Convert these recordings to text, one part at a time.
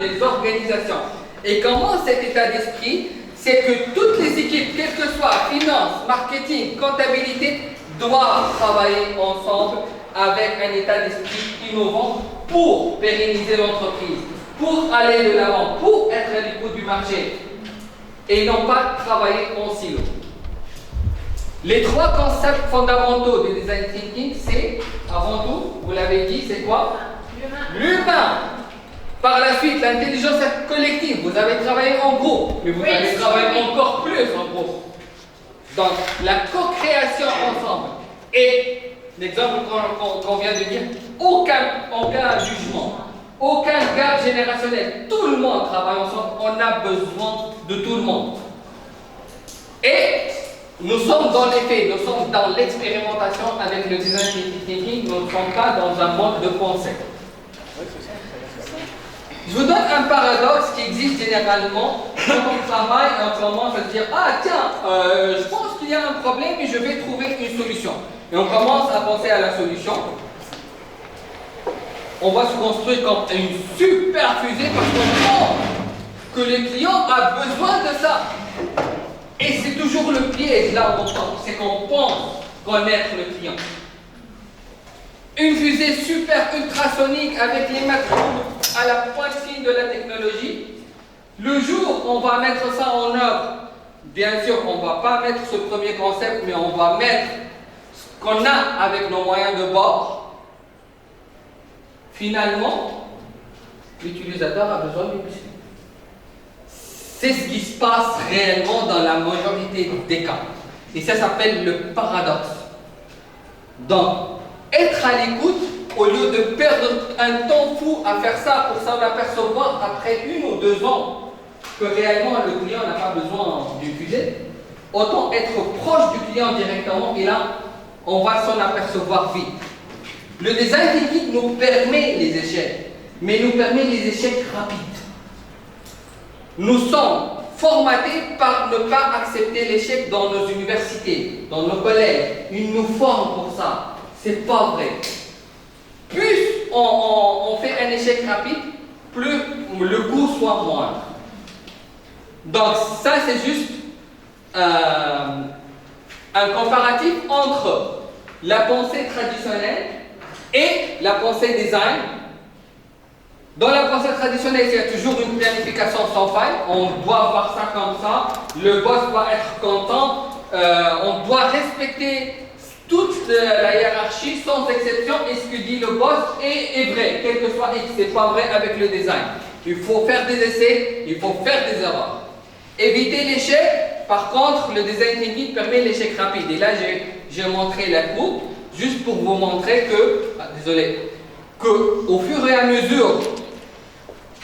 les organisations. Et comment cet état d'esprit, c'est que toutes les équipes, quelles que soient finance, marketing, comptabilité, doivent travailler ensemble avec un état d'esprit innovant pour pérenniser l'entreprise, pour aller de l'avant, pour être à l'écoute du marché et non pas travailler en silo. Les trois concepts fondamentaux du design thinking, c'est, avant tout, vous l'avez dit, c'est quoi? L'humain. Par la suite, l'intelligence collective. Vous avez travaillé en groupe, mais vous allez travailler encore plus en groupe. Donc, la co-création ensemble. Et l'exemple qu'on vient de dire, aucun jugement, aucun gap générationnel. Tout le monde travaille ensemble. On a besoin de tout le monde. Et nous sommes dans les faits, nous sommes dans l'expérimentation avec le design thinking. Nous ne sommes pas dans un mode de pensée. Je vous donne un paradoxe qui existe généralement quand on travaille et on commence à se dire « Ah tiens, je pense qu'il y a un problème et je vais trouver une solution. » Et on commence à penser à la solution. On va se construire comme une super fusée parce qu'on pense que le client a besoin de ça. Et c'est toujours le piège là où on tombe, c'est qu'on pense connaître le client. Une fusée super ultrasonique avec les matériaux à la pointe fine de la technologie. Le jour où on va mettre ça en œuvre, bien sûr on ne va pas mettre ce premier concept, mais on va mettre ce qu'on a avec nos moyens de bord. Finalement, l'utilisateur a besoin d'une puce. C'est ce qui se passe réellement dans la majorité des cas. Et ça s'appelle le paradoxe. Donc, être à l'écoute, au lieu de perdre un temps fou à faire ça pour s'en apercevoir après 1 ou 2 ans que réellement le client n'a pas besoin d'une fusée, autant être proche du client directement et là, on va s'en apercevoir vite. Le design thinking nous permet les échecs, mais nous permet les échecs rapides. Nous sommes formatés par ne pas accepter l'échec dans nos universités, dans nos collèges. Ils nous forment pour ça. C'est pas vrai. Plus on fait un échec rapide, plus le coût soit moindre. Donc ça c'est juste un comparatif entre la pensée traditionnelle et la pensée design. Dans la pensée traditionnelle, il y a toujours une planification sans faille. On doit voir ça comme ça. Le boss doit être content. On doit respecter toute la hiérarchie sans exception. Et ce que dit le boss est vrai, quel que soit X. C'est pas vrai avec le design. Il faut faire des essais, il faut faire des erreurs. Éviter l'échec. Par contre, le design thinking permet l'échec rapide. Et là, j'ai montré la courbe juste pour vous montrer que, qu'au fur et à mesure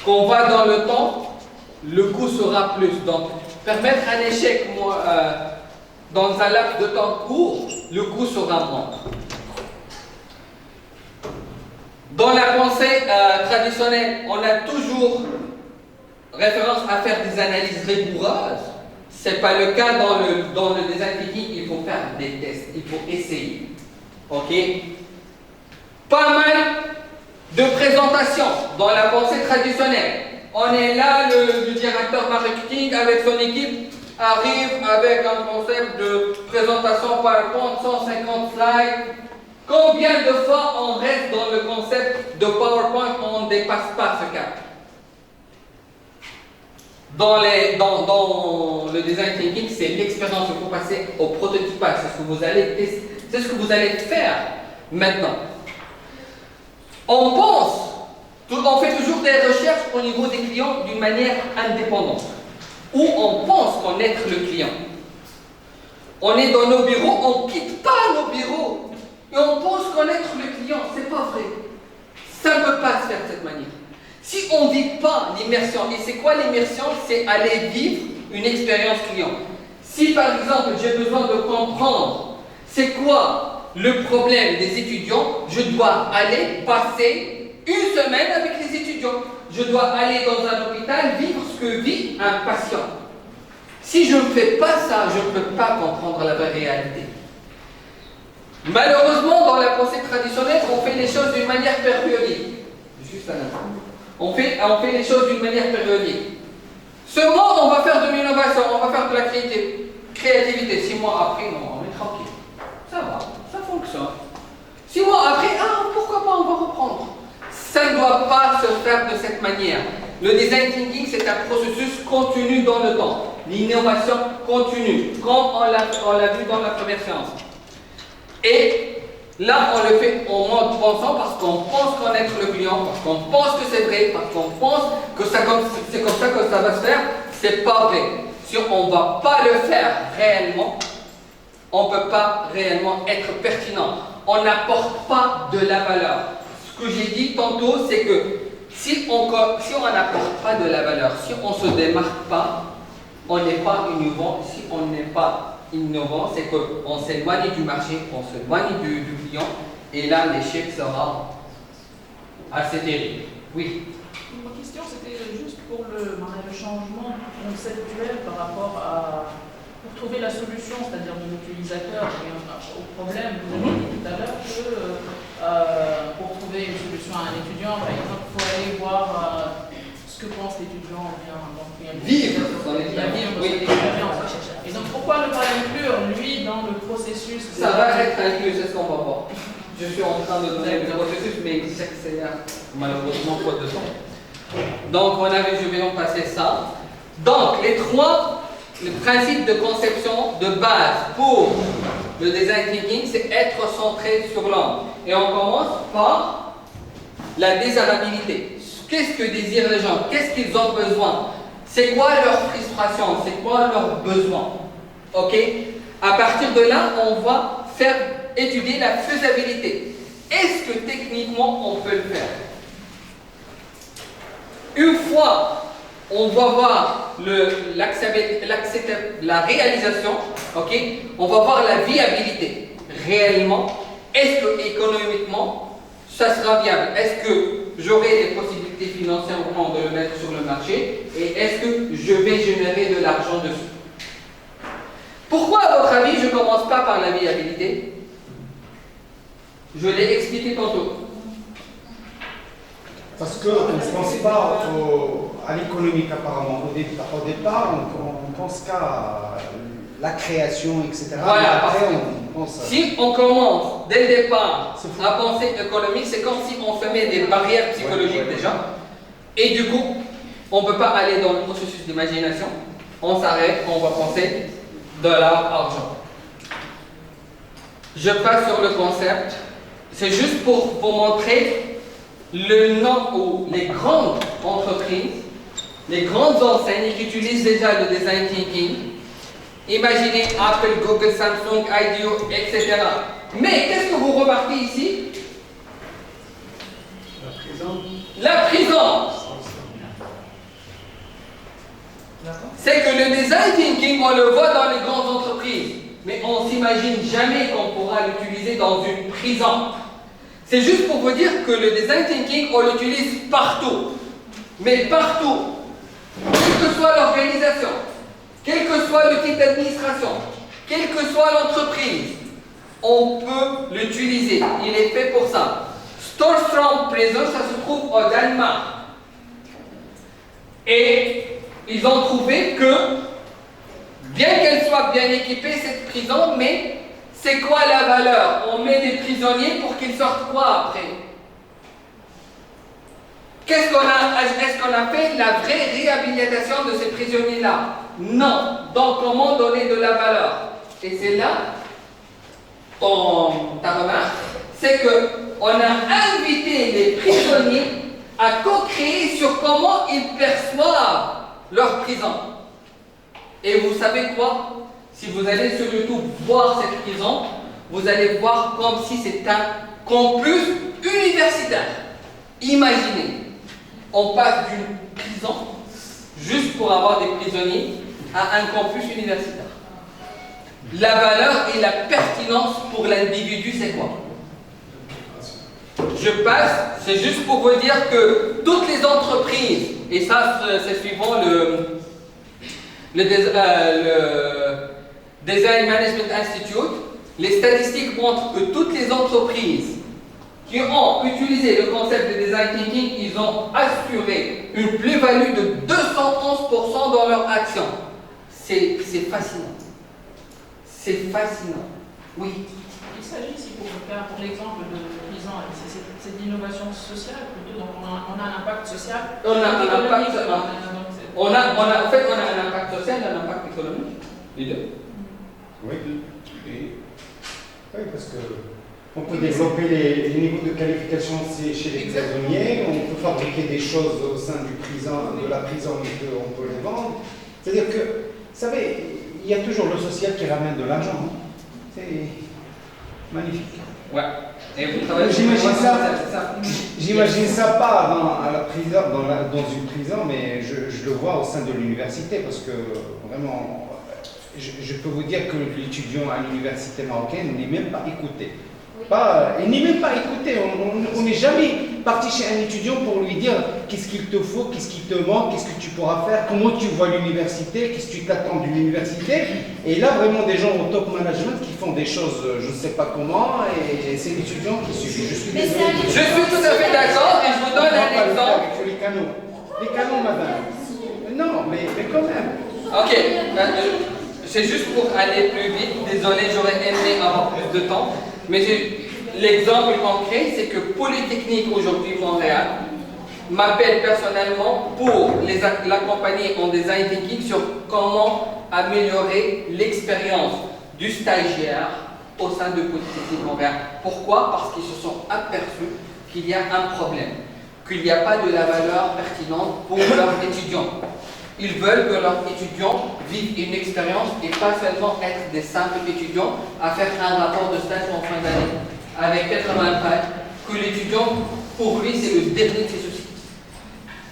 qu'on va dans le temps, le coût sera plus. Donc, permettre un échec dans un laps de temps court, le coût sera moindre. Dans la pensée traditionnelle, on a toujours référence à faire des analyses rigoureuses. Ce n'est pas le cas dans le design thinking. Il faut faire des tests, il faut essayer. Ok? Pas mal de présentations dans la pensée traditionnelle. On est là, le directeur marketing avec son équipe arrive avec un concept de présentation PowerPoint, 150 slides. Combien de fois on reste dans le concept de PowerPoint, on ne dépasse pas ce cap? Dans le design thinking, c'est l'expérience qu'il faut passer au prototypage. C'est ce que vous allez tester, c'est ce que vous allez faire maintenant. On fait toujours des recherches au niveau des clients d'une manière indépendante, où on pense connaître le client. On est dans nos bureaux, on ne quitte pas nos bureaux, et on pense connaître le client. C'est pas vrai. Ça ne peut pas se faire de cette manière. Si on ne vit pas l'immersion, et c'est quoi l'immersion? C'est aller vivre une expérience client. Si par exemple j'ai besoin de comprendre c'est quoi le problème des étudiants, je dois aller passer 1 semaine avec les étudiants. Je dois aller dans un hôpital vivre ce que vit un patient. Si je ne fais pas ça, je ne peux pas comprendre la vraie réalité. Malheureusement, dans la pensée traditionnelle, on fait les choses d'une manière périodique. Juste un instant. On fait les choses d'une manière périodique. Ce mois, on va faire de l'innovation, on va faire de la créativité. 6 mois après, non, on est tranquille. Ça va, ça fonctionne. 6 mois après, pourquoi pas, on va reprendre. Ça ne doit pas se faire de cette manière. Le design thinking, c'est un processus continu dans le temps. L'innovation continue, comme on l'a vu dans la première séance. Et là, on le fait en mode pensant parce qu'on pense connaître le client, parce qu'on pense que c'est vrai, parce qu'on pense que c'est comme ça que ça va se faire. C'est pas vrai. Si on ne va pas le faire réellement, on ne peut pas réellement être pertinent. On n'apporte pas de la valeur. Ce que j'ai dit tantôt, c'est que si on n'apporte pas de la valeur, si on ne se démarque pas, on n'est pas innovant. Si on n'est pas innovant, c'est qu'on s'éloigne du marché, on s'éloigne du client, et là l'échec sera assez terrible. Oui. Ma question c'était juste pour le changement conceptuel par rapport à pour trouver la solution, c'est-à-dire de l'utilisateur au problème. Vous avez dit tout à l'heure que pour trouver une solution à un étudiant, par exemple, il faut aller voir ce que pense l'étudiant, vivre son expérience. Et donc pourquoi ne pas inclure lui dans le processus? Ça va être inclus, c'est ce qu'on va voir. Je suis en train de donner le processus, mais c'est malheureusement faute de temps. Donc je vais en passer ça. Donc le principe de conception de base pour le design thinking, c'est être centré sur l'homme. Et on commence par la désirabilité. Qu'est-ce que désirent les gens? Qu'est-ce qu'ils ont besoin? C'est quoi leur frustration? C'est quoi leurs besoins? Ok? À partir de là, on va étudier la faisabilité. Est-ce que techniquement on peut le faire? Une fois on va voir la réalisation, ok? On va voir la viabilité. Réellement, est-ce que économiquement, ça sera viable? Est-ce que j'aurai des possibilités financièrement de le mettre sur le marché? Et est-ce que je vais générer de l'argent dessus? Pourquoi, à votre avis, je ne commence pas par la viabilité? Je l'ai expliqué tantôt. Parce qu'on ne pense pas à l'économique apparemment. Au départ, on pense qu'à la création, etc. Voilà, après, on pense si on commence dès le départ à penser économique, c'est comme si on se met des barrières psychologiques déjà. Et du coup, on ne peut pas aller dans le processus d'imagination. On s'arrête, on va penser dollar, argent. Je passe sur le concept. C'est juste pour vous montrer le nom ou les grandes entreprises, les grandes enseignes qui utilisent déjà le design thinking. Imaginez Apple, Google, Samsung, IDEO, etc. Mais qu'est-ce que vous remarquez ici? La prison. C'est que le design thinking, on le voit dans les grandes entreprises, mais on ne s'imagine jamais qu'on pourra l'utiliser dans une prison. C'est juste pour vous dire que le design thinking, on l'utilise partout. Mais partout. Quelle que soit l'organisation, quel que soit le type d'administration, quelle que soit l'entreprise, on peut l'utiliser. Il est fait pour ça. Storström Prison, ça se trouve au Danemark. Et ils ont trouvé que, bien qu'elle soit bien équipée, cette prison, mais c'est quoi la valeur? On met des prisonniers pour qu'ils sortent quoi après? Est-ce qu'on a fait la vraie réhabilitation de ces prisonniers-là? Non. Donc comment donner de la valeur? Et c'est là ta remarque, c'est qu'on a invité les prisonniers à co-créer sur comment ils perçoivent leur prison. Et vous savez quoi? Si vous allez sur YouTube voir cette prison, vous allez voir comme si c'était un campus universitaire. Imaginez, on passe d'une prison, juste pour avoir des prisonniers, à un campus universitaire. La valeur et la pertinence pour l'individu, c'est quoi? Je passe, c'est juste pour vous dire que toutes les entreprises, et ça c'est suivant le Design Management Institute, les statistiques montrent que toutes les entreprises qui ont utilisé le concept de design thinking, ils ont assuré une plus-value de 211% dans leur action. C'est fascinant. C'est fascinant. Oui. Il s'agit ici pour l'exemple de Prison, c'est de l'innovation sociale plutôt, donc on a un impact social. On a un impact social. en fait, on a un impact social et un impact économique. Les deux. Oui. Oui, parce que on peut développer les niveaux de qualification chez les prisonniers, on peut fabriquer des choses au sein de la prison et on peut les vendre. C'est-à-dire que, vous savez, il y a toujours le social qui ramène de l'argent. Hein. C'est magnifique. Ouais. Et vous travaillez J'imagine ça pas à la prison, dans une prison, mais je le vois au sein de l'université parce que vraiment, je peux vous dire que l'étudiant à l'université marocaine n'est même pas écouté. Il n'est même pas écouté. On n'est jamais parti chez un étudiant pour lui dire qu'est-ce qu'il te faut, qu'est-ce qui te manque, qu'est-ce que tu pourras faire, comment tu vois l'université, qu'est-ce que tu t'attends de l'université. Et là, vraiment, des gens au top management qui font des choses, je ne sais pas comment, et c'est l'étudiant qui suit. Je suis tout à fait d'accord et je vous donne un exemple. Les canaux. Les canaux, madame. Non, mais quand même. Ok. C'est juste pour aller plus vite. Désolé, j'aurais aimé avoir plus de temps. Mais l'exemple concret, c'est que Polytechnique aujourd'hui Montréal m'appelle personnellement pour l'accompagner en design thinking sur comment améliorer l'expérience du stagiaire au sein de Polytechnique Montréal. Pourquoi? Parce qu'ils se sont aperçus qu'il y a un problème, qu'il n'y a pas de la valeur pertinente pour leurs étudiants. Ils veulent que leurs étudiants vivent une expérience et pas seulement être des simples étudiants à faire un rapport de stage en fin d'année avec 80 pages, que l'étudiant, pour lui, c'est le dernier de ses soucis.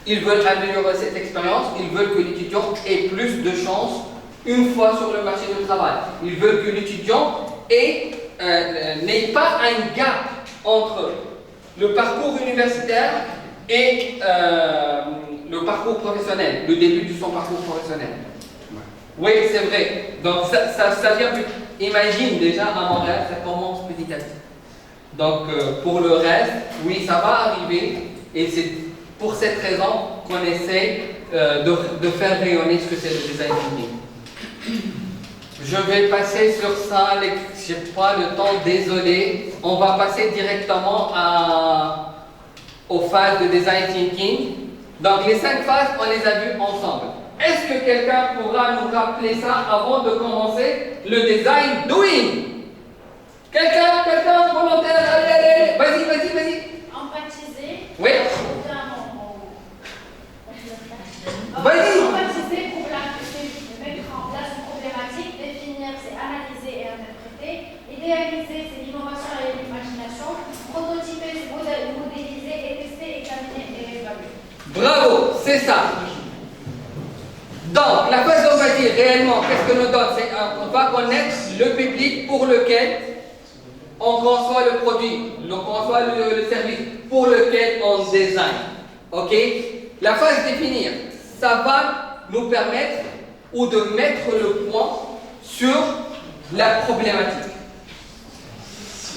Ils veulent améliorer cette expérience, ils veulent que l'étudiant ait plus de chances une fois sur le marché du travail. Ils veulent que l'étudiant n'ait pas un gap entre le parcours universitaire et le parcours professionnel, le début de son parcours professionnel. Oui, c'est vrai. Donc ça vient plus. Imagine déjà à Montréal, ça commence petit à petit. Donc pour le reste, oui, ça va arriver et c'est pour cette raison qu'on essaie de faire rayonner ce que c'est le design thinking. Je vais passer sur ça, je n'ai pas le temps, désolé. On va passer directement aux phases de design thinking. Donc les 5 phases, on les a vues ensemble. Est-ce que quelqu'un pourra nous rappeler ça avant de commencer le design doing? Quelqu'un, volontaire, allez, vas-y. Empathiser. Oui. Vas-y. Empathiser pour mettre en place une problématique, définir, c'est analyser et interpréter, idéaliser, c'est l'innovation et l'imagination, prototyper, c'est modéliser et tester, examiner et évaluer. Bravo, c'est ça. Donc, la phase d'empathie, réellement, qu'est-ce que nous donne? On va connaître le public pour lequel on conçoit le produit, on conçoit le service pour lequel on design. Ok? La phase définir, ça va nous permettre ou de mettre le point sur la problématique.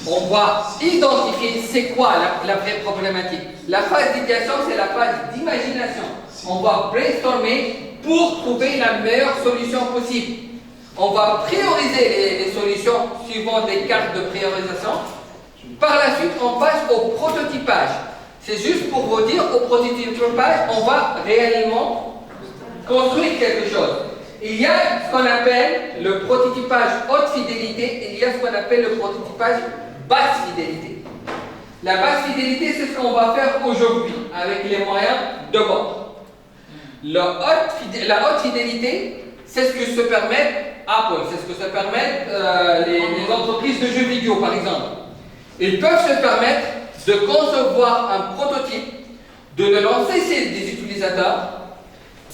On va identifier c'est quoi la vraie problématique. La phase d'idéation, c'est la phase d'imagination. On va brainstormer pour trouver la meilleure solution possible. On va prioriser les solutions suivant des cartes de priorisation. Par la suite, on passe au prototypage. C'est juste pour vous dire, au prototypage, on va réellement construire quelque chose. Il y a ce qu'on appelle le prototypage haute fidélité et il y a ce qu'on appelle le prototypage basse fidélité. La basse fidélité, c'est ce qu'on va faire aujourd'hui avec les moyens de bord. La haute fidélité, c'est ce que se permet Apple, c'est ce que se permettent les entreprises de jeux vidéo, par exemple. Ils peuvent se permettre de concevoir un prototype, de le lancer chez des utilisateurs,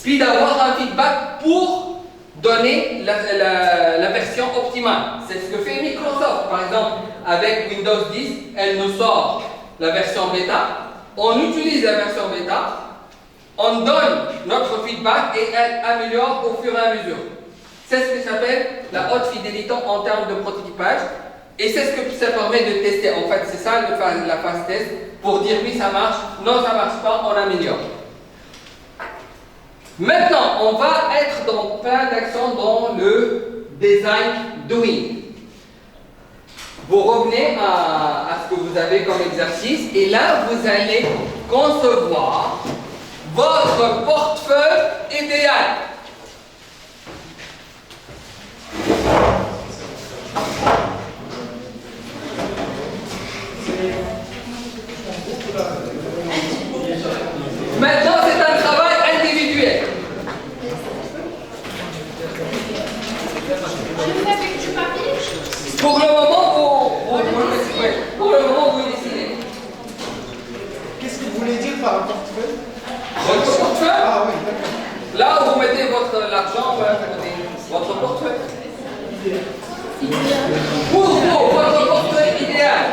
puis d'avoir un feedback pour donner la version optimale. C'est ce que fait Microsoft, par exemple, avec Windows 10, elle nous sort la version bêta, on utilise la version bêta, on donne notre feedback et elle améliore au fur et à mesure. C'est ce que s'appelle la haute fidélité en termes de prototypage. Et c'est ce que ça permet de tester. En fait, c'est ça la phase test pour dire oui, ça marche, non, ça marche pas, on améliore. Maintenant, on va être dans plein d'actions dans le design doing. Vous revenez à ce que vous avez comme exercice et là, vous allez concevoir votre portefeuille idéal. Maintenant, c'est un travail individuel. Je le fais avec du papier. Pour le moment, vous dessinez. Qu'est-ce que vous voulez dire par un portefeuille? Votre portefeuille, Ah oui, d'accord. là où vous mettez l'argent, voilà, votre portefeuille. Pour vous, votre portefeuille idéal.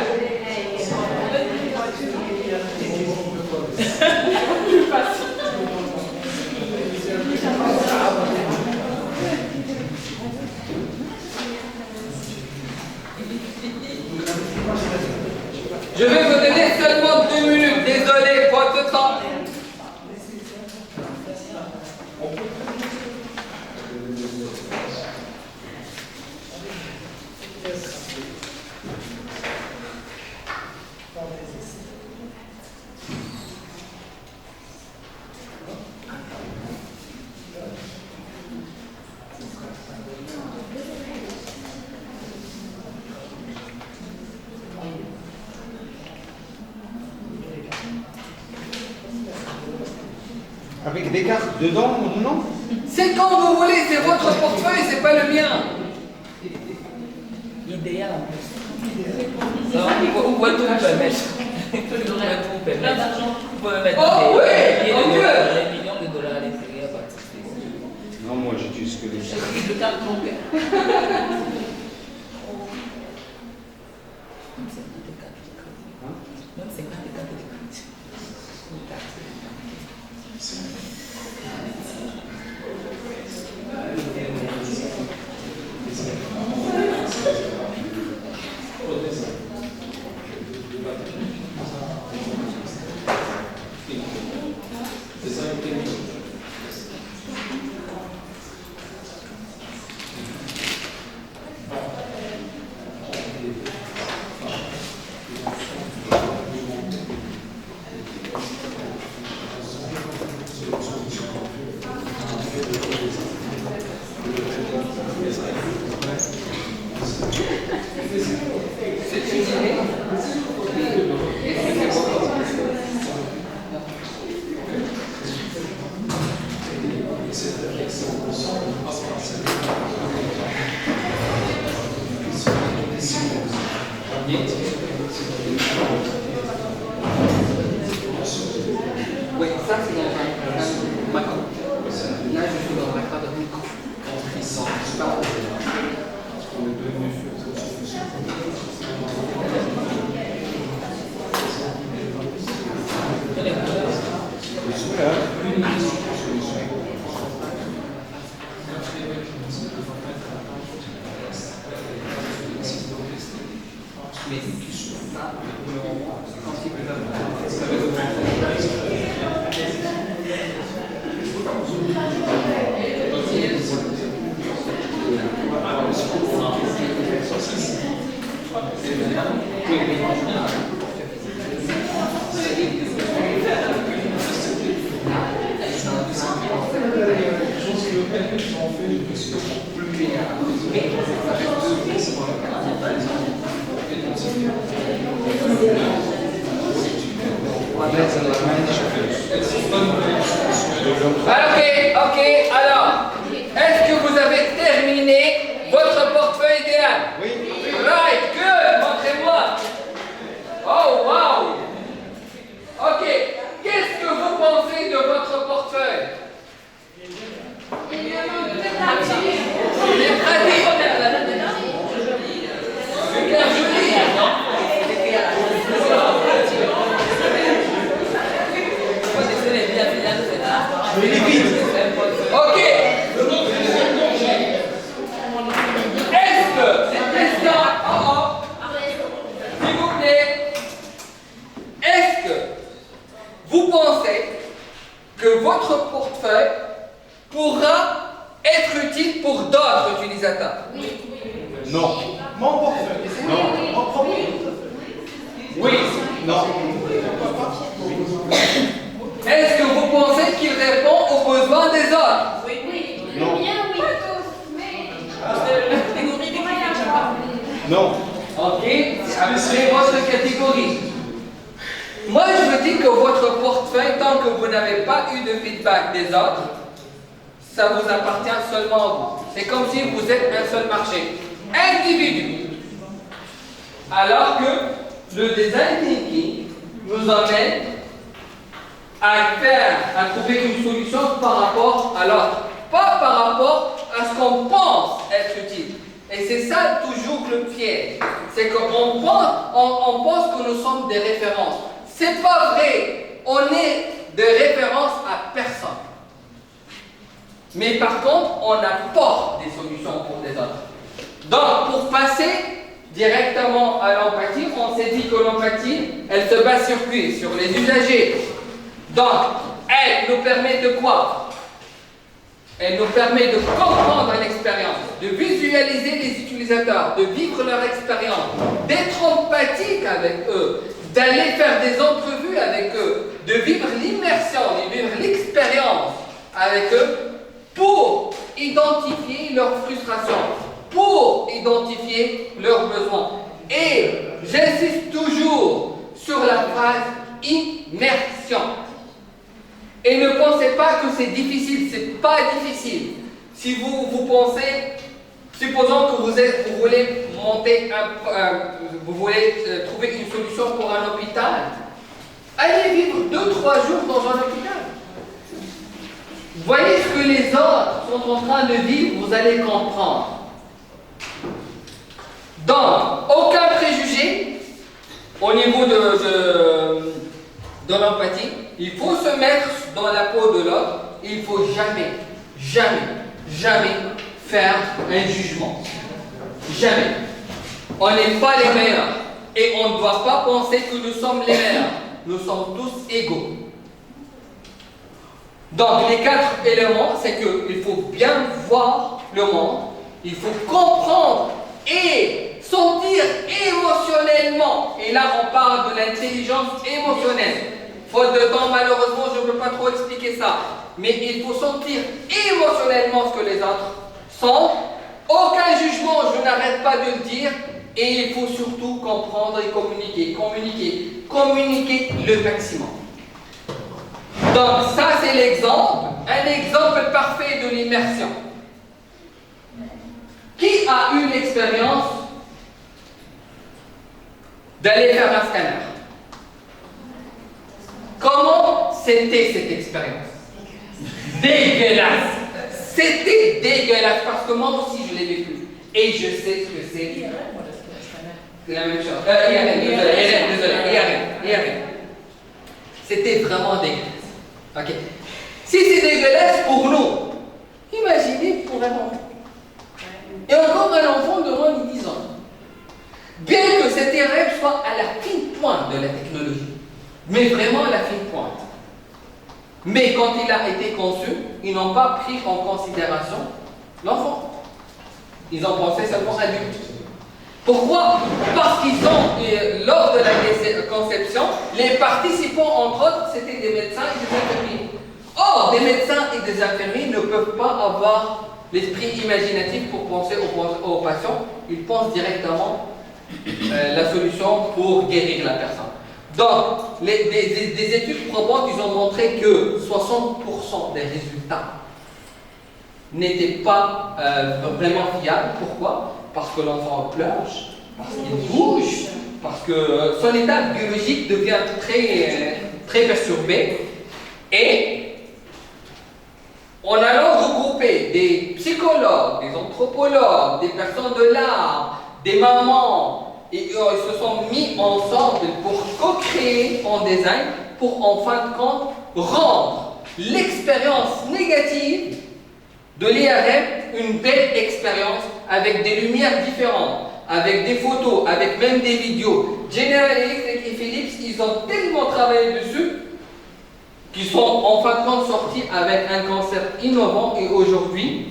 Je vais vous donner seulement 2 minutes. Désolé, faute de temps. Avec des cartes dedans ou non? C'est quand vous voulez, c'est votre portefeuille, c'est pas le mien. Idéal en plus. Ça, vous pouvez tout me permettre. Vous pouvez tout me permettre. Vous pouvez mettre Oh oui, des mon Dieu. millions de dollars à l'intérieur à partir de Non, moi j'utilise que les cartes. Le carte bancaire. Même 50 cartes de crédit. Une carte. Oui, ça c'est dans un macro. Là, je suis dans un cadre micro. C'est pas mais ça, quand il peut Ok, alors, est-ce que vous avez terminé votre portefeuille idéal? Oui. Right, good, montrez-moi. Oh, wow. Ok, qu'est-ce que vous pensez de votre portefeuille? Il est pratique. Super joli. Ok, vous pensez que votre portefeuille pourra être utile pour d'autres utilisateurs? Non. Mon portefeuille. Non. Mon propre. Oui. Non. Est-ce que vous pensez qu'il répond aux besoins des autres? Oui. Non. Bien, oui. Pas tous, mais. La catégorie des clients, j'aime pas. Non. Ok, c'est votre catégorie. Moi, je vous dis que votre portefeuille, tant que vous n'avez pas eu de feedback des autres, ça vous appartient seulement à vous. C'est comme si vous êtes un seul marché, individu. Alors que le design thinking nous amène à trouver une solution par rapport à l'autre, pas par rapport à ce qu'on pense être utile. Et c'est ça toujours le piège. C'est qu'on pense que nous sommes des références. C'est pas vrai. On est des références à personne. Mais par contre, on apporte des solutions pour les autres. Donc, pour passer directement à l'empathie, on s'est dit que l'empathie, elle se base sur qui? Sur les usagers. Donc, elle nous permet de quoi? Elle nous permet de comprendre l'expérience, de visualiser les utilisateurs, de vivre leur expérience, d'être empathique avec eux, d'aller faire des entrevues avec eux, de vivre l'immersion, de vivre l'expérience avec eux pour identifier leurs frustrations, pour identifier leurs besoins. Et j'insiste toujours sur la phrase immersion. Et ne pensez pas que c'est difficile, c'est pas difficile. Si vous pensez, supposons que vous voulez monter vous voulez trouver une solution pour un hôpital, allez vivre 2-3 jours dans un hôpital. Voyez ce que les autres sont en train de vivre, vous allez comprendre. Donc, aucun préjugé au niveau de l'empathie. Il faut se mettre dans la peau de l'autre. Il ne faut jamais faire un jugement. Jamais. On n'est pas les meilleurs. Et on ne doit pas penser que nous sommes les meilleurs. Nous sommes tous égaux. Donc, les 4 éléments, c'est qu'il faut bien voir le monde. Il faut comprendre et sentir émotionnellement. Et là, on parle de l'intelligence émotionnelle. Faute de temps, malheureusement, je ne peux pas trop expliquer ça. Mais il faut sentir émotionnellement ce que les autres sentent. Aucun jugement, je n'arrête pas de le dire. Et il faut surtout comprendre et communiquer. Communiquer le maximum. Donc ça, c'est l'exemple. Un exemple parfait de l'immersion. Qui a eu l'expérience d'aller faire un scanner? Comment c'était cette expérience? Dégueulasse! C'était dégueulasse parce que moi aussi je l'ai vécu. Et je sais ce que c'est. C'est la même chose. IRM. C'était vraiment dégueulasse. Ok. Si c'est dégueulasse pour nous, imaginez pour un enfant. Et encore un enfant de moins de 10 ans. Bien que cet IRM soit à la fine pointe de la technologie. Mais vraiment à la fine pointe. Mais quand il a été conçu, ils n'ont pas pris en considération l'enfant. Ils ont pensé seulement adulte. Pourquoi? Parce qu'ils ont, lors de la conception, les participants, entre autres, c'était des médecins et des infirmiers. Or, des médecins et des infirmiers ne peuvent pas avoir l'esprit imaginatif pour penser aux patients. Ils pensent directement la solution pour guérir la personne. Donc, des études probantes, ils ont montré que 60% des résultats n'étaient pas vraiment fiables. Pourquoi? Parce que l'enfant pleure, parce qu'il bouge, parce que son état biologique devient très perturbé. Et en allant regrouper des psychologues, des anthropologues, des personnes de l'art, des mamans, et ils se sont mis ensemble pour co-créer en design, pour en fin de compte rendre l'expérience négative de l'IRM une belle expérience avec des lumières différentes, avec des photos, avec même des vidéos. General Electric et Philips, ils ont tellement travaillé dessus qui sont en fin de compte sortis avec un concept innovant et aujourd'hui,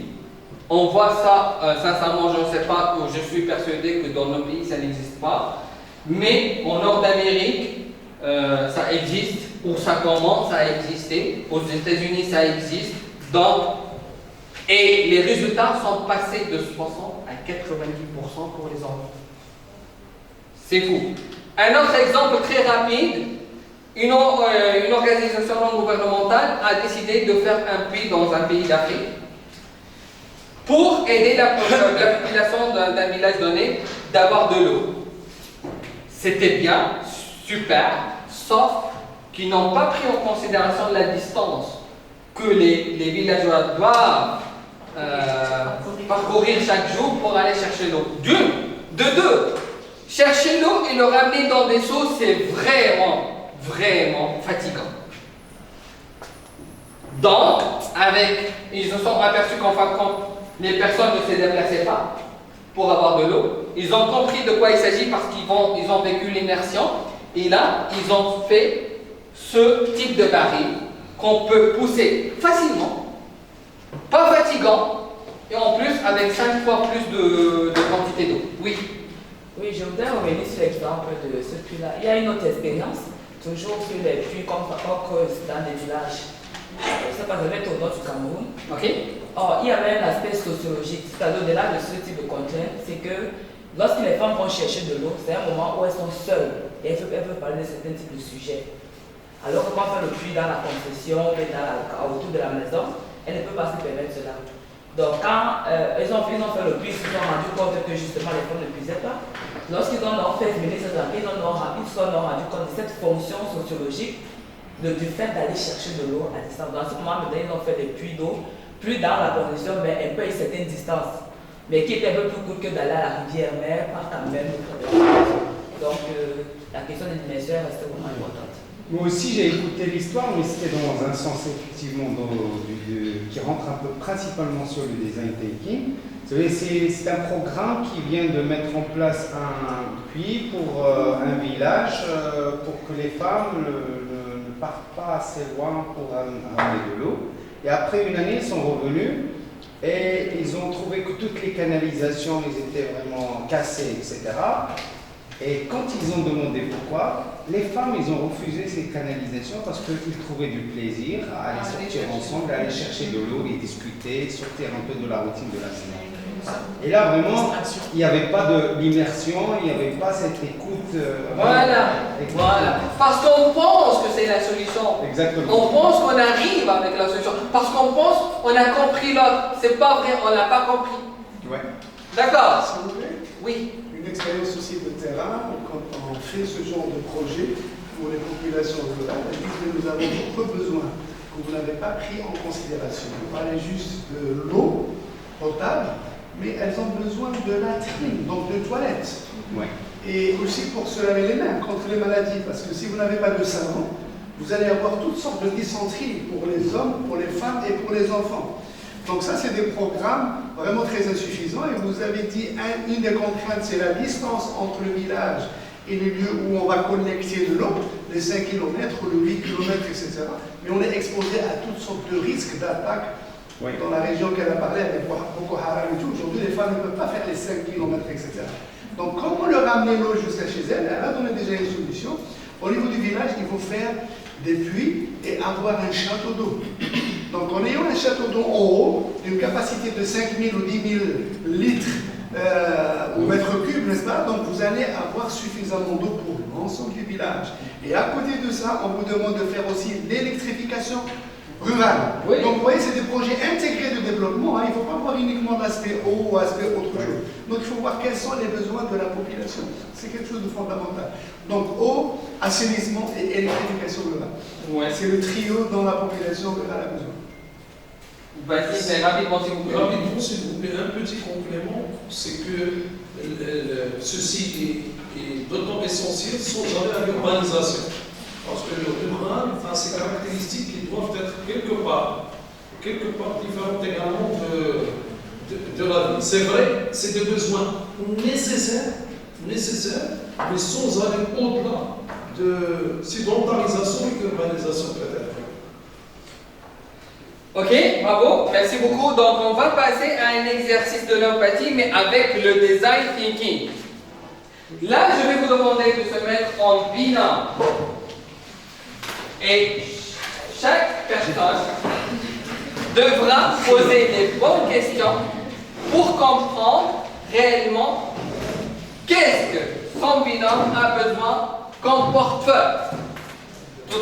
on voit ça, sincèrement, je ne sais pas, je suis persuadé que dans nos pays ça n'existe pas, mais en Nord d'Amérique, ça existe, ou ça commence à exister, aux États-Unis ça existe, donc, et les résultats sont passés de 60 à 90% pour les enfants. C'est fou. Un autre exemple très rapide, une organisation non gouvernementale a décidé de faire un puits dans un pays d'Afrique pour aider la population d'un village donné d'avoir de l'eau. C'était bien, super, sauf qu'ils n'ont pas pris en considération la distance que les villageois doivent parcourir chaque jour pour aller chercher l'eau. De deux, chercher l'eau et le ramener dans des seaux, c'est vraiment fatigant. Donc, ils se sont aperçus qu'en fin de compte, les personnes ne se déplaçaient pas pour avoir de l'eau. Ils ont compris de quoi il s'agit parce qu'ils ont vécu l'immersion. Et là, ils ont fait ce type de baril qu'on peut pousser facilement, pas fatigant, et en plus avec 5 fois plus de quantité d'eau. Oui. Oui, je voudrais revenir sur l'exemple de ce puits-là. Il y a une autre expérience, toujours sur les puits qu'on creuse dans des villages. Je ne sais pas, je vais être au nord du Cameroun. Ok. Or, il y avait un aspect sociologique, c'est-à-dire au-delà de ce type de contrainte, c'est que lorsque les femmes vont chercher de l'eau, c'est un moment où elles sont seules et elles peuvent parler de certains types de sujets. Alors que quand on fait le puits dans la concession, autour de la maison, elles ne peuvent pas se permettre cela. Donc quand ils ont fait le puits, ils se sont rendus compte que justement les femmes ne puisaient pas. Lorsqu'ils ont fait mener ces enquêtes, ils se sont rendus compte de cette fonction sociologique du fait d'aller chercher de l'eau à distance. Dans ce moment, ils ont fait des puits d'eau, plus dans la concession, mais un peu à une certaine distance. Mais qui était un peu plus court que d'aller à la rivière, mais pas quand même. Donc la question des dimensions reste vraiment importante. Moi aussi, j'ai écouté l'histoire, mais c'était dans un sens effectivement qui rentre un peu principalement sur le design thinking. C'est un programme qui vient de mettre en place un puits pour un village pour que les femmes ne partent pas assez loin pour ramener de l'eau. Et après une année, ils sont revenus et ils ont trouvé que toutes les canalisations ils étaient vraiment cassées, etc. Et quand ils ont demandé pourquoi, les femmes, ils ont refusé ces canalisations parce qu'ils trouvaient du plaisir à aller sortir ensemble, à aller chercher de l'eau et discuter, sortir un peu de la routine de la semaine. Et là, vraiment, il n'y avait pas d'immersion, il n'y avait pas cette écoute. Voilà. Parce qu'on pense que c'est la solution. Exactement. On pense qu'on arrive avec la solution. Parce qu'on pense qu'on a compris l'autre. C'est pas vrai, on n'a pas compris. Ouais. D'accord. S'il vous plaît. Oui. Une expérience aussi de terrain, quand on fait ce genre de projet pour les populations rurales, elles disent que nous avons d'autres besoins que vous n'avez pas pris en considération. Vous parlez juste de l'eau potable, mais elles ont besoin de latrines, donc de toilettes. Ouais. Et aussi pour se laver les mains contre les maladies, parce que si vous n'avez pas de savon, vous allez avoir toutes sortes de dysenteries pour les hommes, pour les femmes et pour les enfants. Donc ça, c'est des programmes vraiment très insuffisants. Et vous avez dit, une des contraintes, c'est la distance entre le village et les lieux où on va collecter de l'eau, les 5 km, le 8 km, etc. Mais on est exposé à toutes sortes de risques d'attaques. Oui. Dans la région qu'elle a parlé avec Boko Haram et tout, aujourd'hui, les femmes ne peuvent pas faire les 5 km, etc. Donc, comment leur amener l'eau jusqu'à chez elle? Elle a donné déjà une solution. Au niveau du village, il faut faire des puits et avoir un château d'eau. Donc, en ayant un château d'eau en haut, d'une capacité de 5 000 ou 10 000 litres au mètre cube, n'est-ce pas? Donc, vous allez avoir suffisamment d'eau pour l'ensemble du village. Et à côté de ça, on vous demande de faire aussi l'électrification rurale. Oui. Donc, vous voyez, c'est des projets intégrés de développement. Hein. Il ne faut pas voir uniquement l'aspect eau ou l'aspect autre chose. Donc, il faut voir quels sont les besoins de la population. C'est quelque chose de fondamental. Donc, eau, assainissement et électrification rurale. Ouais. C'est le trio dont la population rurale a besoin. Vas-y, mais rapidement, s'il vous plaît. Rapidement, s'il vous plaît, un petit complément, c'est que ceci est d'autant essentiel sans jamais à l'urbanisation. Parce que le rural a ces caractéristiques qui doivent être quelque part différentes également de la vie. C'est vrai, c'est des besoins nécessaires, mais sans aller au-delà de sédentarisation et d'urbanisation peut-être. Ok, bravo, merci beaucoup. Donc, on va passer à un exercice de l'empathie, mais avec le design thinking. Là, je vais vous demander de se mettre en binôme. Et chaque personne devra poser les bonnes questions pour comprendre réellement qu'est-ce que son binôme a besoin comme portefeuille.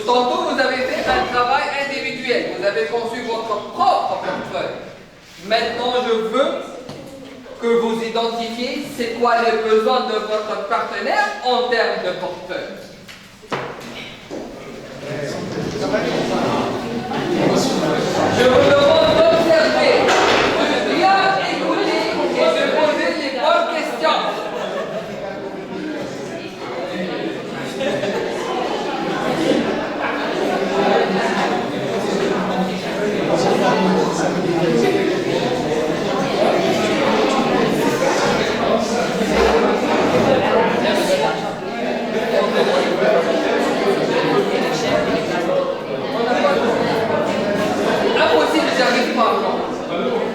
Tantôt, vous avez fait un travail individuel, vous avez conçu votre propre portefeuille. Maintenant, je veux que vous identifiez c'est quoi les besoins de votre partenaire en termes de portefeuille. Je vous demande d'observer, de bien écouter et de poser les bonnes questions. Impossible, j'arrive pas.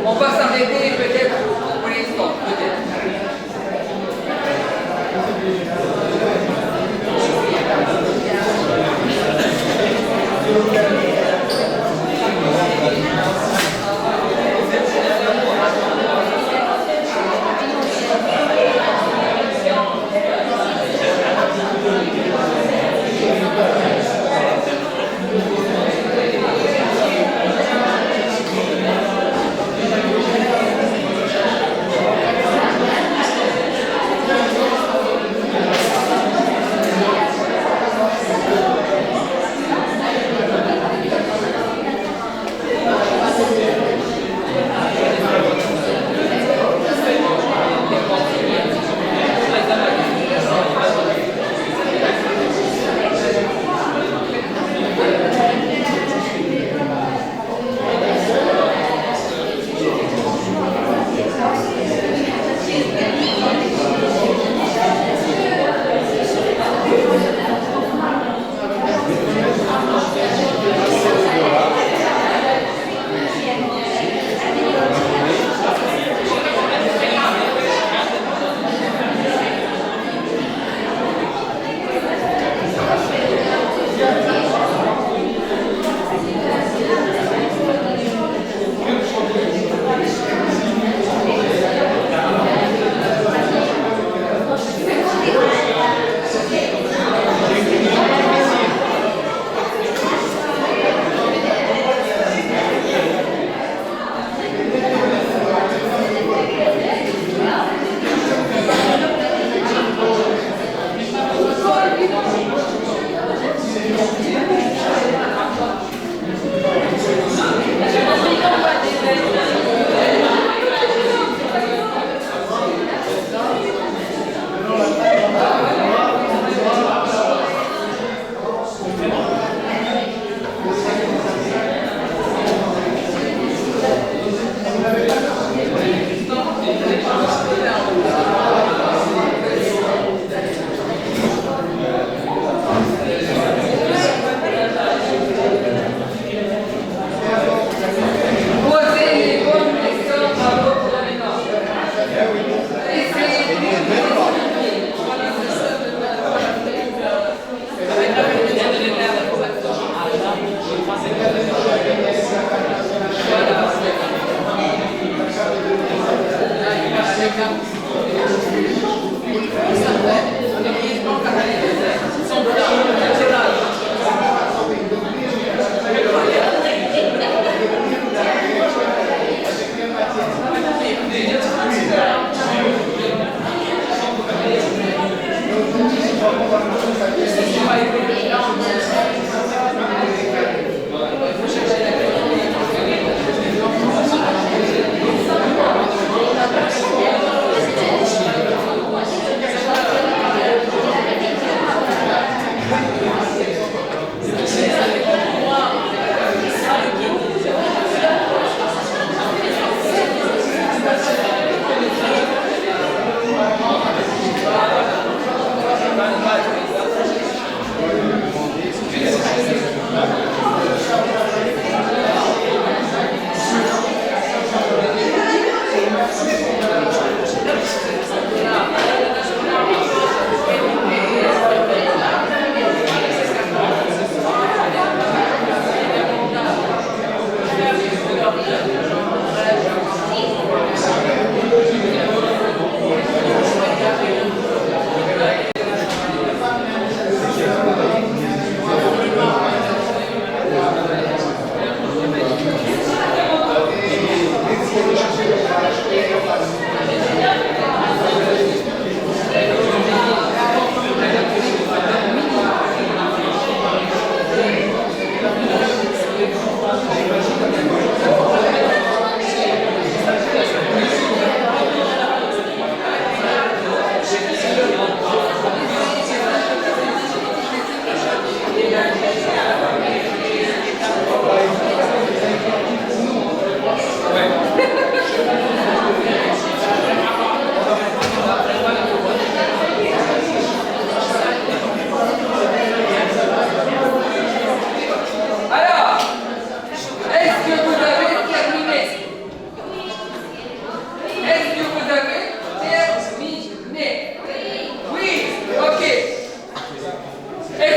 On va s'arrêter peut-être pour l'instant, peut-être.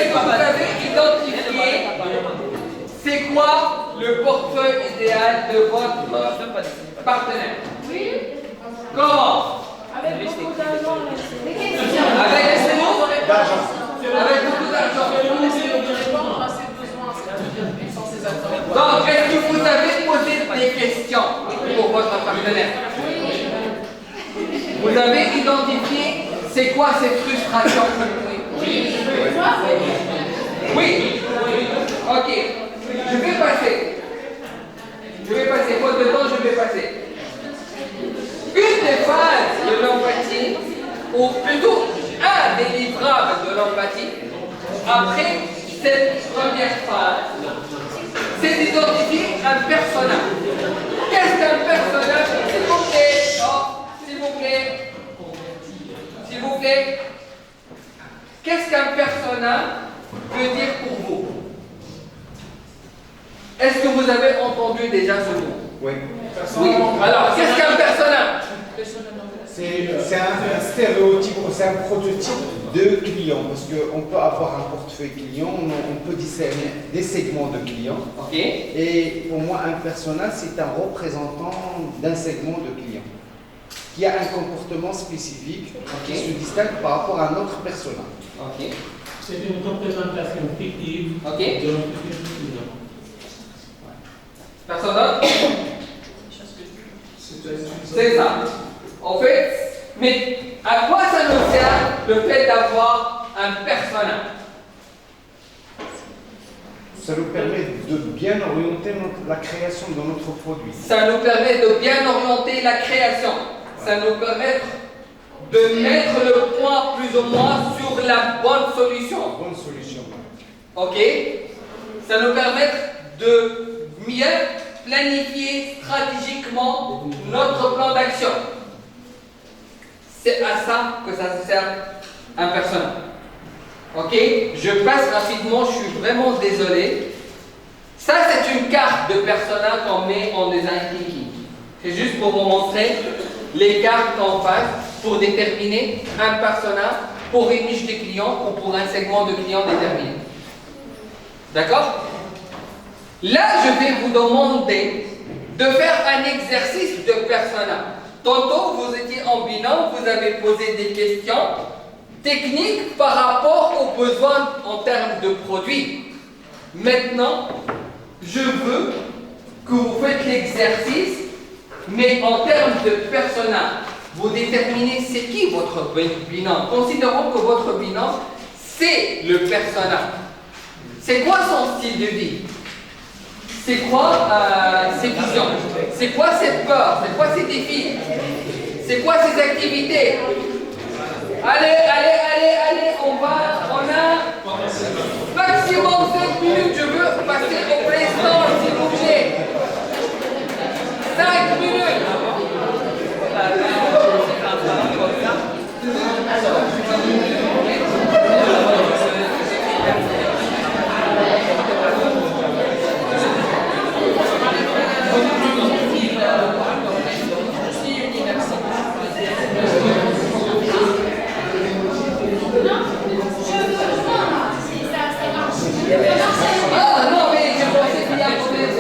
est-ce que vous avez identifié c'est quoi le portefeuille idéal de votre partenaire? Oui. Comment? Avec beaucoup d'argent. Avec beaucoup d'argent. On essaie de répondre à ses besoins, c'est-à-dire sans ses attentes. Donc, est-ce que vous avez posé des questions pour votre partenaire? Vous avez identifié c'est quoi ces frustrations? Oui. Ok. Je vais passer. Faute de temps, je vais passer. Une des phases de l'empathie, ou plutôt un des livrables de l'empathie, après cette première phase, c'est d'identifier un personnage. Qu'est-ce qu'un personnage? S'il vous plaît. Oh, s'il vous plaît. S'il vous plaît. Qu'est-ce qu'un personnage veut dire pour vous? Est-ce que vous avez entendu déjà ce mot? Oui. Oui. Alors, qu'est-ce qu'un personnage? C'est un stéréotype, c'est un prototype de client, parce qu'on peut avoir un portefeuille client, on peut discerner des segments de clients. Ok. Et pour moi, un personnage, c'est un représentant d'un segment de clients qui a un comportement spécifique qui se distingue par rapport à un autre personnage. Ok. C'est une représentation fictive Ok. de l'entreprise client. Personne d'autre? C'est ça. En fait, mais à quoi ça nous sert le fait d'avoir un personnage? Ça nous permet de bien orienter la création de notre produit. Ça nous permet de bien orienter la création. Ça nous permet de mettre le point plus ou moins sur la bonne solution. Bonne solution. Ok? Ça nous permet de mieux planifier stratégiquement notre plan d'action. C'est à ça que ça sert un personnage. Ok? Je passe rapidement, je suis vraiment désolé. Ça, c'est une carte de personnage qu'on met en design thinking. C'est juste pour vous montrer les cartes qu'on passe pour déterminer un personnage pour une niche de clients ou pour un segment de clients déterminé. D'accord? Là, je vais vous demander de faire un exercice de personnage. Tantôt, vous étiez en binôme, vous avez posé des questions techniques par rapport aux besoins en termes de produits. Maintenant, je veux que vous faites l'exercice, mais en termes de personnage. Vous déterminez c'est qui votre binôme. Considérons que votre binôme, c'est le personnage. C'est quoi son style de vie? C'est quoi ses visions? C'est quoi ses peurs? C'est quoi ses défis? C'est quoi ses activités? Allez, on a maximum 5 minutes, je veux passer au brainstorm, s'il vous plaît. 5 minutes. Ah non, mais je pensais qu'il y a un problème.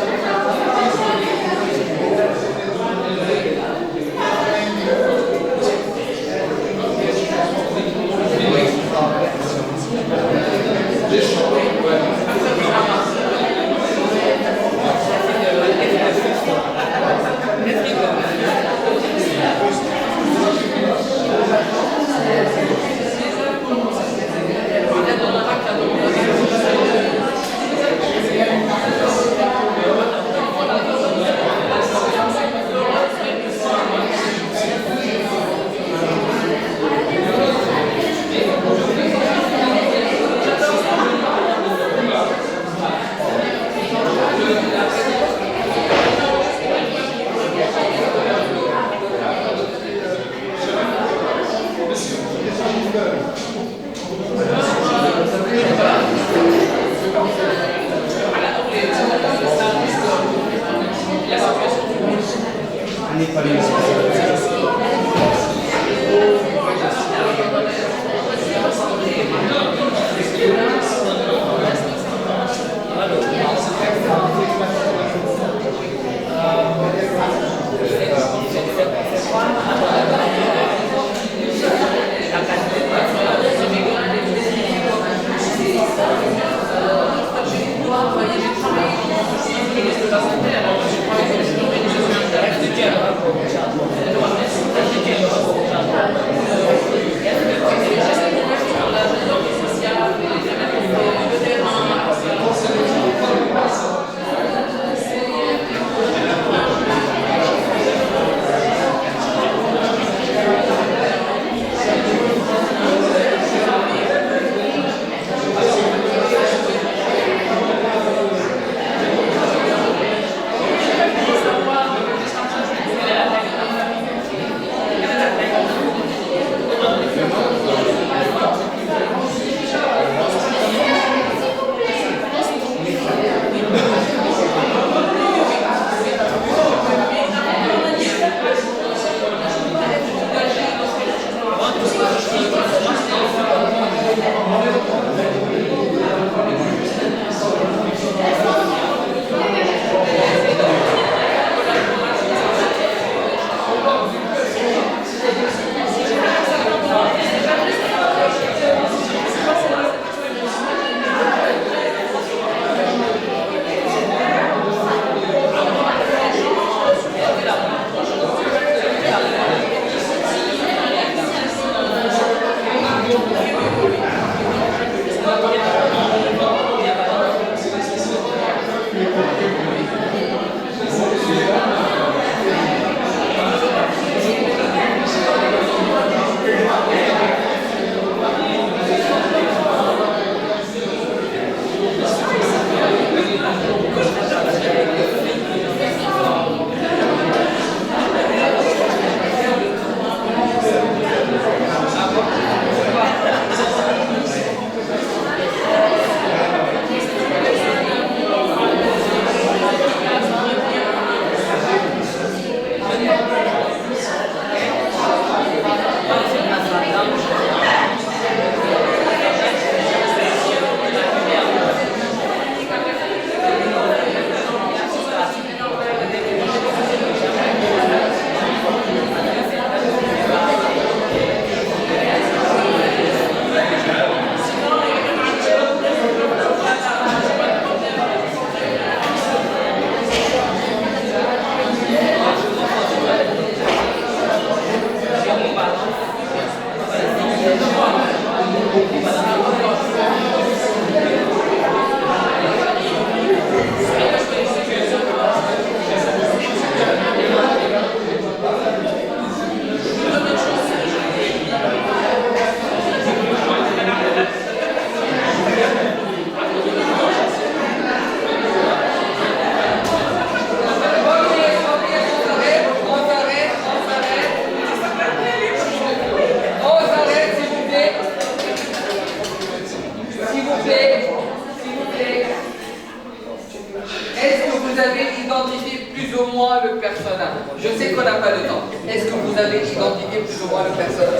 persona. Je sais qu'on n'a pas le temps. Est-ce que vous avez identifié plus ou moins le persona?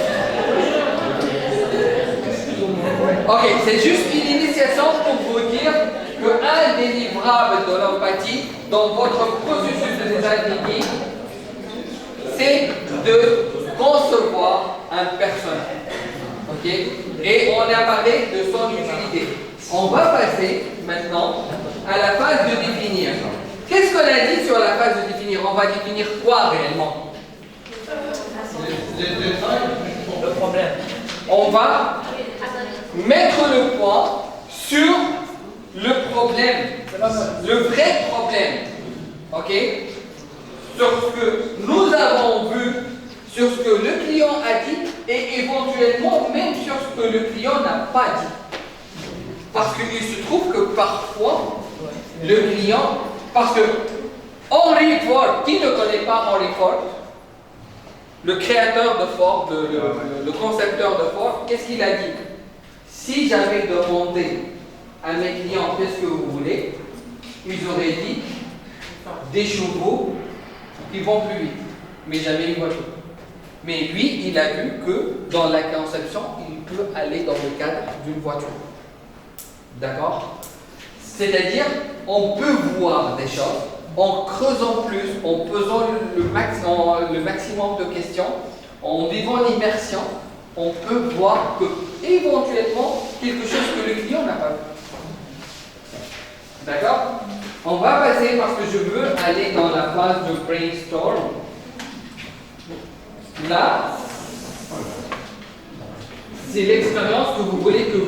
Ok, c'est juste une initiation pour vous dire qu'un des livrables de l'empathie dans votre processus de design thinking, c'est de concevoir un personnage. Ok? Et on a parlé de son utilité. On va passer maintenant à la phase de définir. Qu'est-ce qu'on a dit sur la phase de définir? On va définir quoi réellement? Le problème. On va mettre le point sur le problème, le vrai problème, ok? Sur ce que nous avons vu, sur ce que le client a dit et éventuellement même sur ce que le client n'a pas dit. Parce qu'il se trouve que parfois, le client, parce que Henry Ford, qui ne connaît pas Henry Ford, le créateur de Ford, le concepteur de Ford, qu'est-ce qu'il a dit? Si j'avais demandé à mes clients qu'est-ce que vous voulez, ils auraient dit des chevaux qui vont plus vite, mais jamais une voiture. Mais lui, il a vu que dans la conception, il peut aller dans le cadre d'une voiture. D'accord? C'est-à-dire, on peut voir des choses en creusant plus, en posant le maximum de questions, en vivant l'immersion, on peut voir que éventuellement quelque chose que le client n'a pas vu. D'accord? On va passer parce que je veux aller dans la phase de brainstorm. Là, c'est l'expérience que vous voulez que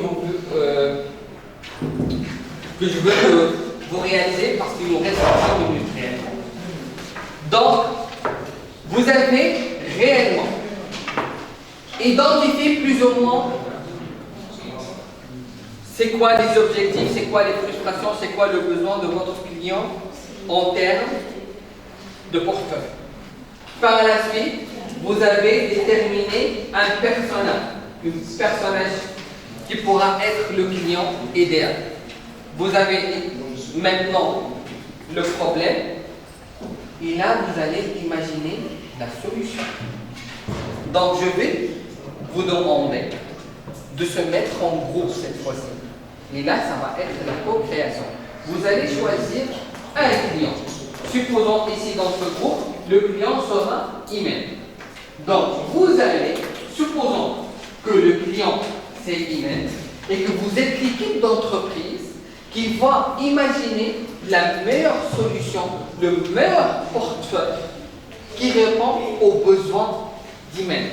je veux que vous réalisez parce qu'il nous reste 5 minutes réellement. Donc, vous avez réellement identifié plus ou moins c'est quoi les objectifs, c'est quoi les frustrations, c'est quoi le besoin de votre client en termes de portefeuille. Par la suite, vous avez déterminé un personnage qui pourra être le client idéal. Vous avez maintenant le problème et là vous allez imaginer la solution. Donc je vais vous demander de se mettre en groupe cette fois-ci. Et là ça va être la co-création. Vous allez choisir un client. Supposons ici dans ce groupe, le client sera Imen. Donc vous allez, supposons que le client c'est Imen et que vous êtes l'équipe d'entreprise qui va imaginer la meilleure solution, le meilleur portefeuille qui répond aux besoins d'Imen.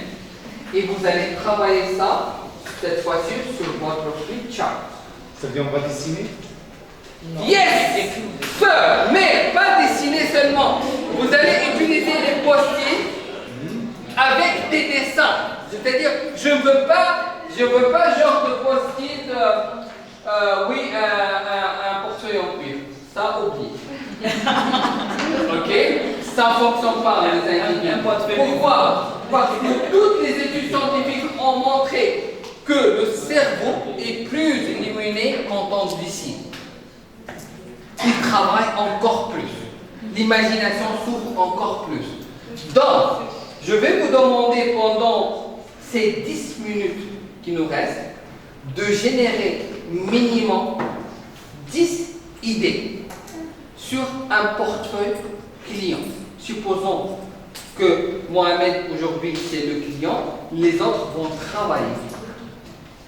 Et vous allez travailler ça, cette fois-ci, sur votre flip chart. Ça veut dire on va dessiner? Yes, sir, mais pas dessiner seulement. Vous allez utiliser les post-it avec des dessins. C'est-à-dire, je ne veux pas genre de post-it, oui, un portefeuille en cuir. Ça, oublie. Ok? Ça ne fonctionne pas, les amis. Pourquoi? Parce que toutes les études scientifiques ont montré que le cerveau est plus illuminé quand on dessine. Il travaille encore plus. L'imagination s'ouvre encore plus. Donc, je vais vous demander pendant ces 10 minutes qui nous restent de générer minimum 10 idées sur un portefeuille client. Supposons que Mohamed aujourd'hui c'est le client, les autres vont travailler.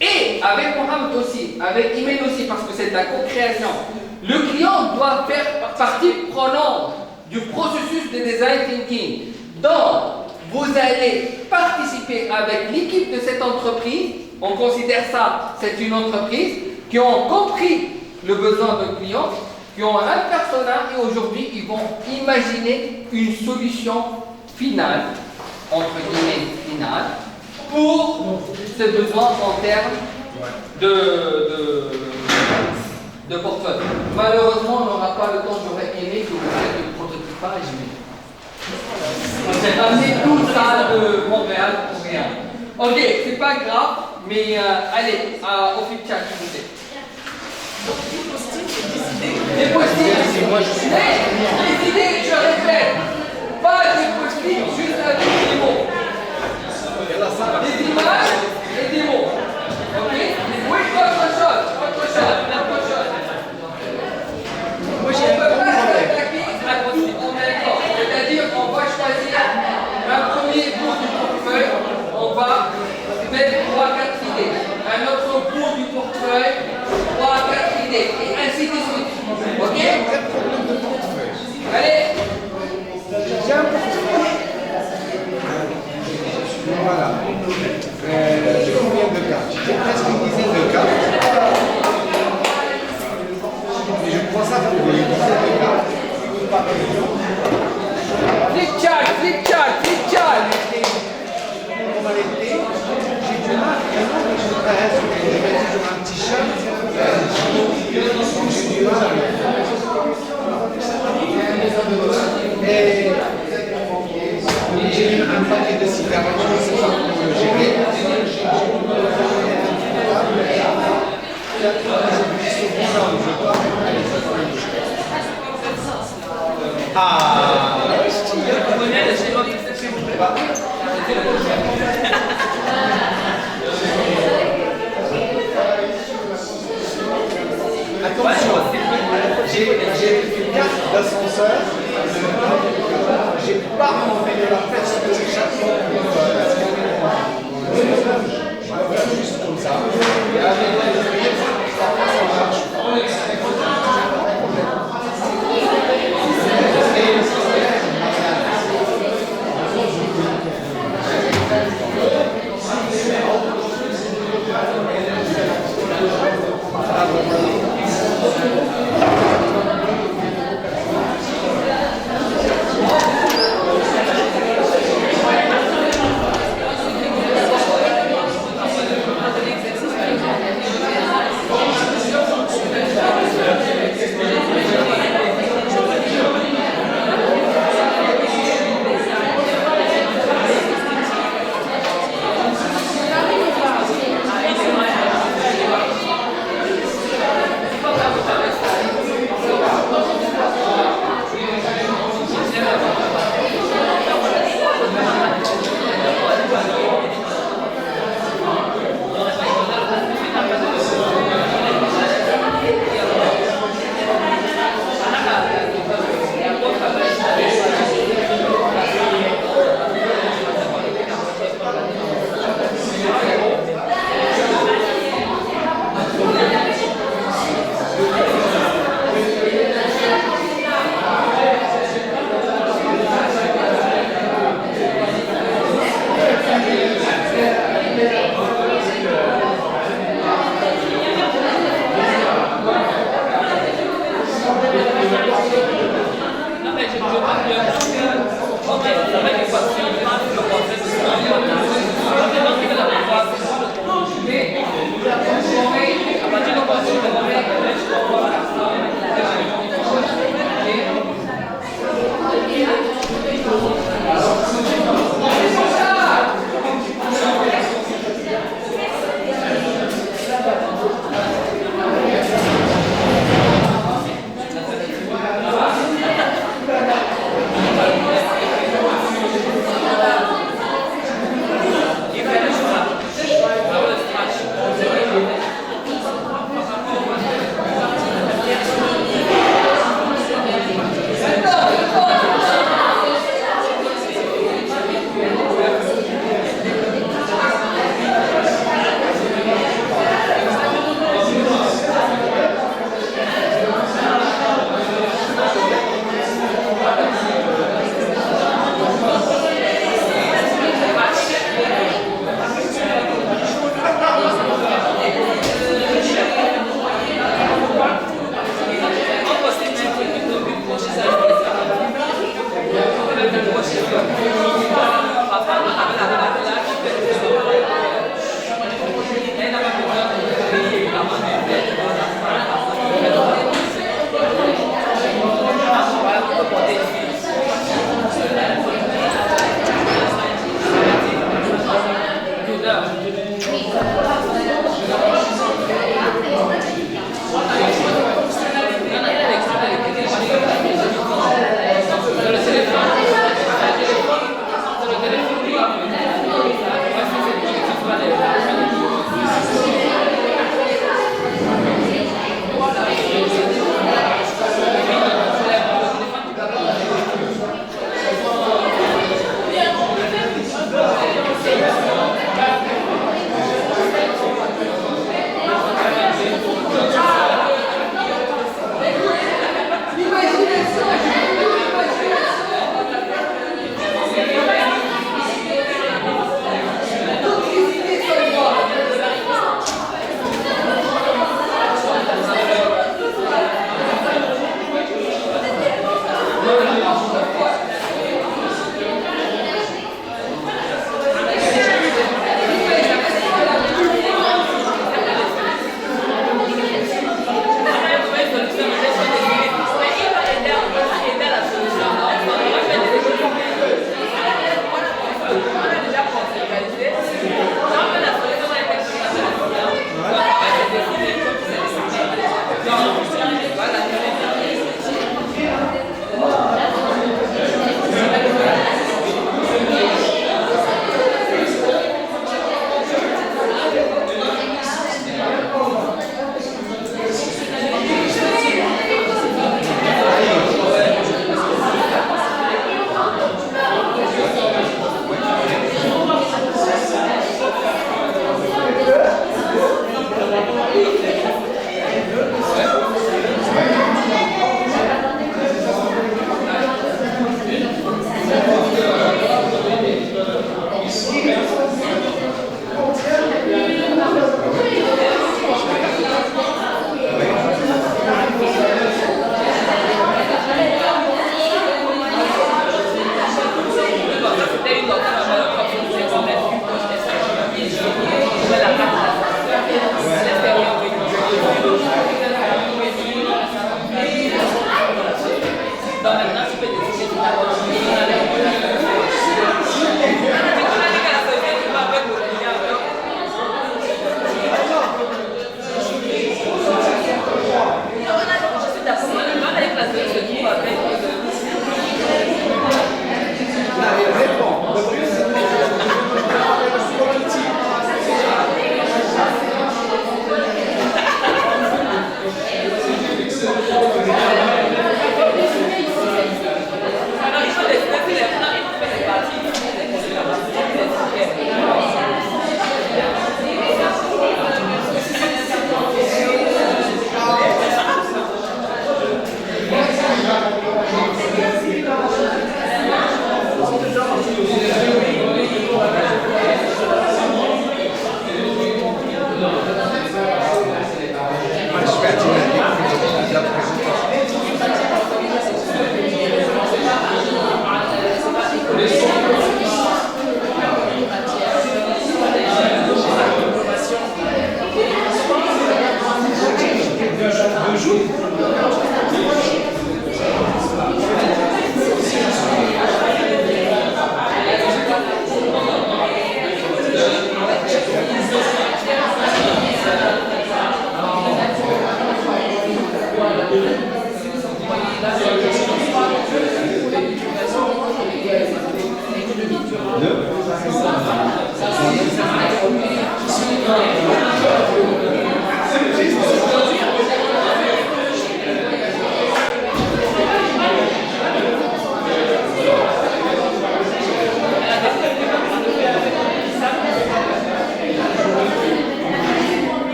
Et avec Mohamed aussi, avec Imen aussi, parce que c'est la co-création, le client doit faire partie prenante du processus de design thinking. Donc, vous allez participer avec l'équipe de cette entreprise, on considère ça, c'est une entreprise, qui ont compris le besoin de client, qui ont un personnage et aujourd'hui ils vont imaginer une solution finale, entre guillemets finale, pour ce besoin en termes de portefeuille. Malheureusement, on n'aura pas le temps, j'aurais aimé que vous faites le prototypage, mais j'ai ramené tout ça de Montréal pour rien. Ok, c'est pas grave, mais allez, au flip chat, s'il vous plaît. Les post-it, les idées, je répète, d'identité, et ainsi de suite. Ok? Quel problème de portefeuille? Allez. J'ai un portefeuille. Voilà. J'ai combien de cartes? J'ai presque une dizaine de cartes. Et je prends ça pour une dizaine de cartes. Flip chart, flip chart, flip chart. J'ai du mal, maintenant je mets toujours un t-shirt. J'ai du mal. Et j'ai même un paquet de cigarettes, je ne sais pas comment le gérer. Ah, attention, j'ai une carte d'ascenseur. J'ai pas envie de la faire sur le chapeau. Je vais juste comme ça. Et avec ça marche.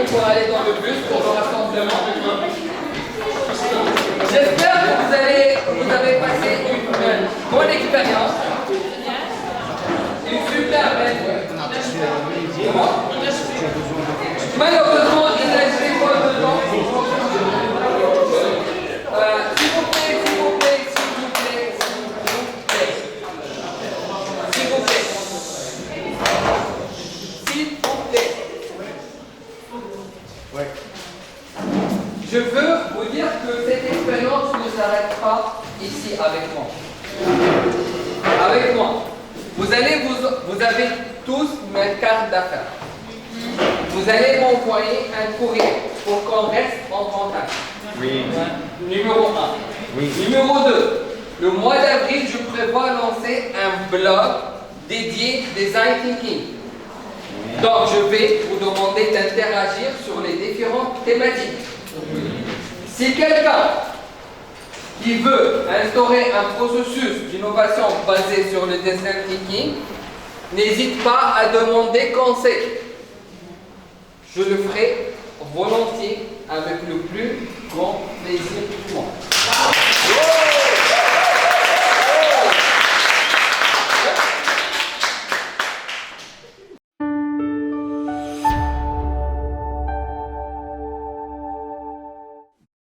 pour aller dans le bus pour le rassemblement. J'espère que vous avez passé une bonne expérience. Une super belle. Comment? Malheureusement, il reste pas de temps. S'il vous plaît, s'il vous plaît, s'il vous plaît, s'il vous plaît. S'il vous plaît. Ouais. Je veux vous dire que cette expérience ne s'arrête pas ici avec moi. Avec moi. Vous avez tous mes cartes d'affaires. Vous allez m'envoyer un courrier pour qu'on reste en contact. Oui. Numéro 1. Oui. Numéro 2. Le mois d'avril, je prévois lancer un blog dédié Design Thinking. Donc, je vais vous demander d'interagir sur les différentes thématiques. Si quelqu'un qui veut instaurer un processus d'innovation basé sur le design thinking, n'hésite pas à demander conseil. Je le ferai volontiers avec le plus grand plaisir